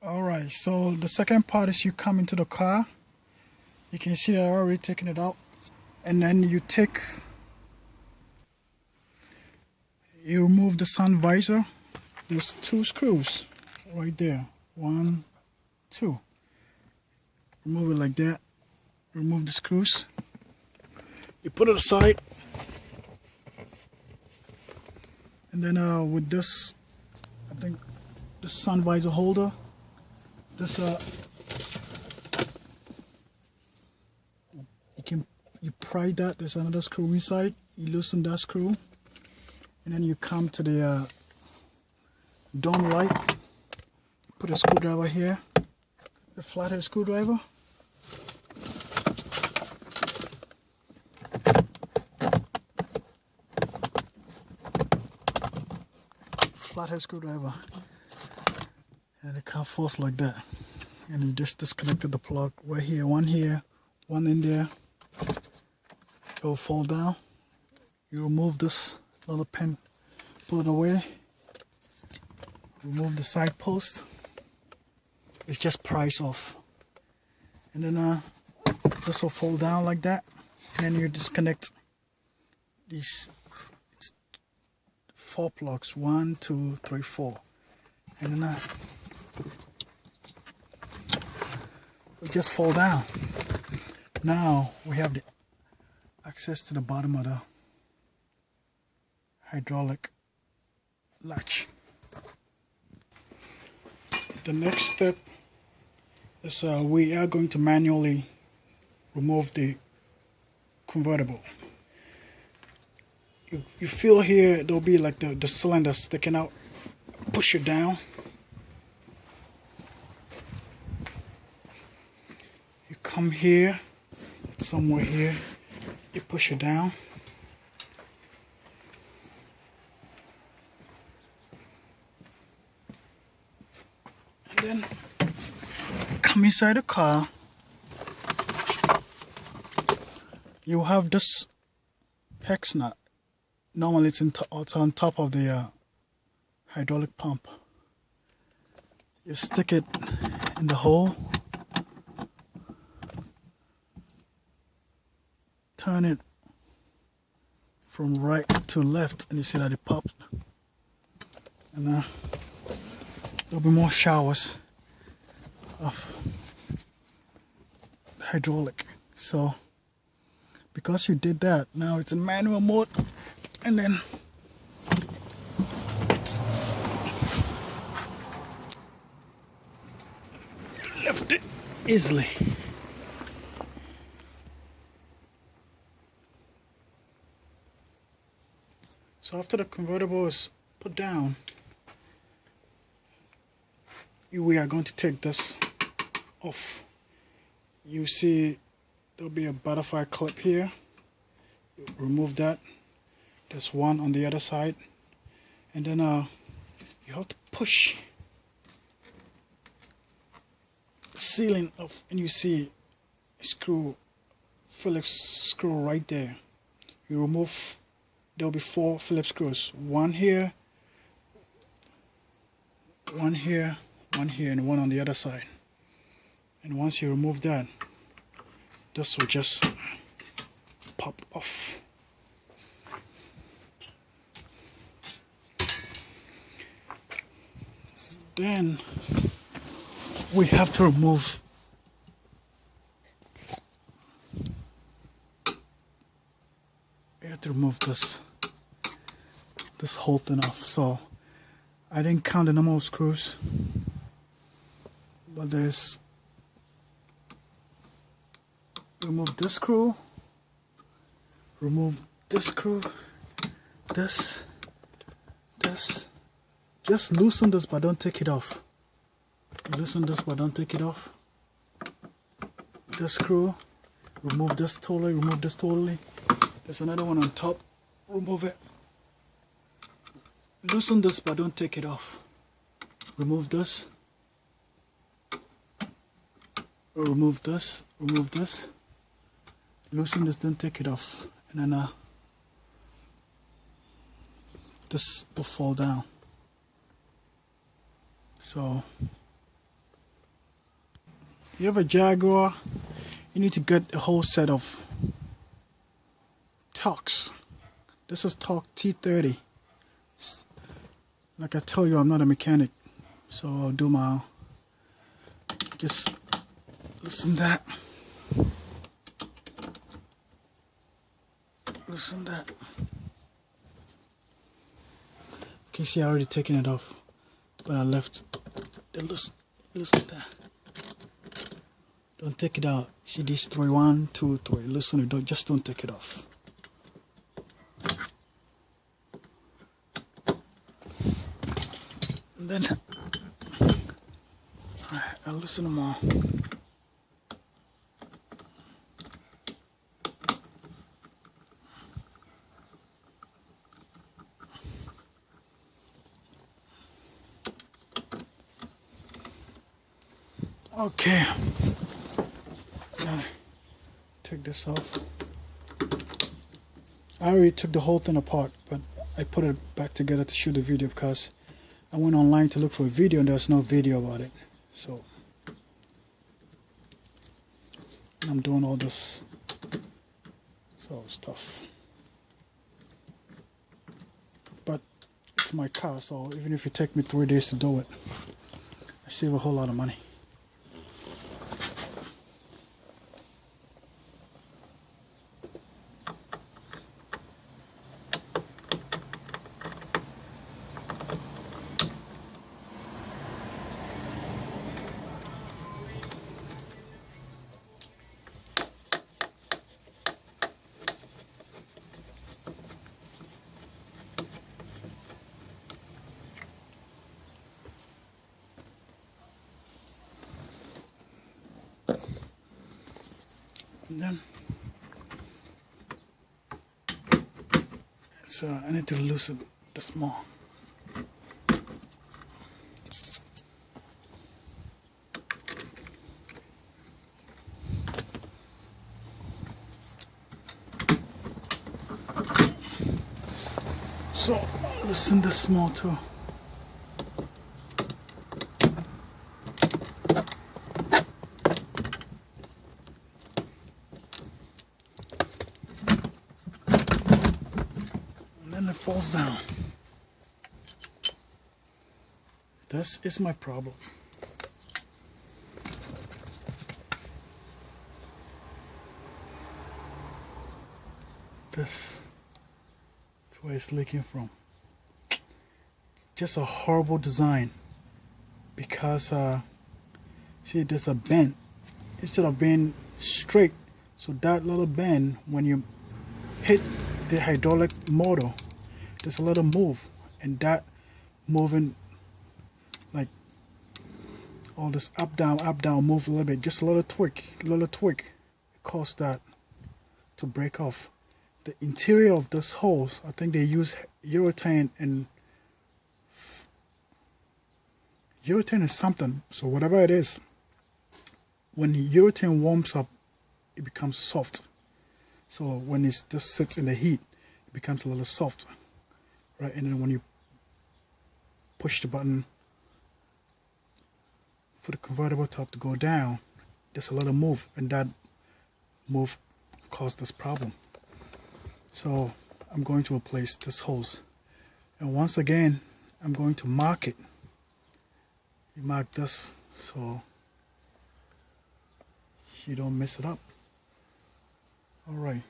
Alright, so the second part is you come into the car. You can see I already taken it out. And then you remove the sun visor. There's two screws right there. 1, 2. Remove it like that. Remove the screws. You put it aside. And then with this, I think the sun visor holder, this you pry that. There's another screw inside. You loosen that screw, and then you come to the dome light. Put a screwdriver here, the flathead screwdriver. Flathead screwdriver, and it can't force like that. And you just disconnected the plug right here, one in there. It will fall down. You remove this little pin, pull it away. Remove the side post. It's just pries off, and then this will fall down like that. And you disconnect these 4 plugs, 1, 2, 3, 4, and then it just fall down. Now we have the access to the bottom of the hydraulic latch. The next step is we are going to manually remove the convertible. You feel here there'll be like the cylinder sticking out. Push it down. You come here, somewhere here, you push it down. And then come inside the car. You have this hex nut. Normally it's on top of the hydraulic pump. You stick it in the hole. Turn it from right to left, and you see that it popped. And there'll be more showers of hydraulic. So because you did that, now it's in manual mode, and then it's lift it easily. So after the convertible is put down, we are going to take this off. You see there'll be a butterfly clip here. You remove that. There's one on the other side, and then you have to push the ceiling off, and you see a screw, Phillips screw right there. You remove. There'll be 4 Phillips screws. One here, one here, one here, and one on the other side. And once you remove that, this will just pop off. Then we have to remove this whole thing off. So I didn't count the number of screws, but there's remove this screw, remove this screw, this, just loosen this but don't take it off. Loosen this but don't take it off. This screw, remove this totally, remove this totally. There's another one on top, remove it. Loosen this but don't take it off. Remove this. Remove this, remove this. Loosen this, don't take it off. And then this will fall down. So You have a Jaguar, you need to get a whole set of Torx. This is Torx T30. Like I told you, I'm not a mechanic, so I'll do my own. Just listen to that. Listen to that. You can see I already taken it off, but I left the listen to that. Don't take it out. See these 3, 1, 2, 3. Listen, just don't take it off. And then, alright, I'll listen to more. Okay. Take this off. I already took the whole thing apart, but I put it back together to shoot the video because I went online to look for a video and there's no video about it. So I'm doing all this stuff. But it's my car, so even if it take me 3 days to do it, I save a whole lot of money. And then so I need to loosen this more. So loosen this more too. Then it falls down. This is my problem. This is where it's leaking from. Just a horrible design because see, there's a bend instead of being straight, so that little bend, when you hit the hydraulic motor, there's a little move, and that moving, like all this up down move a little bit, just a little tweak, it caused that to break off. The interior of this hose, I think they use urethane and something, so whatever it is, when the urethane warms up, it becomes soft. So when it just sits in the heat, it becomes a little soft, right? And then when you push the button for the convertible top to go down, there's a little move, and that move caused this problem. So I'm going to replace this hose, and once again I'm going to mark it. You mark this so you don't mess it up. All right.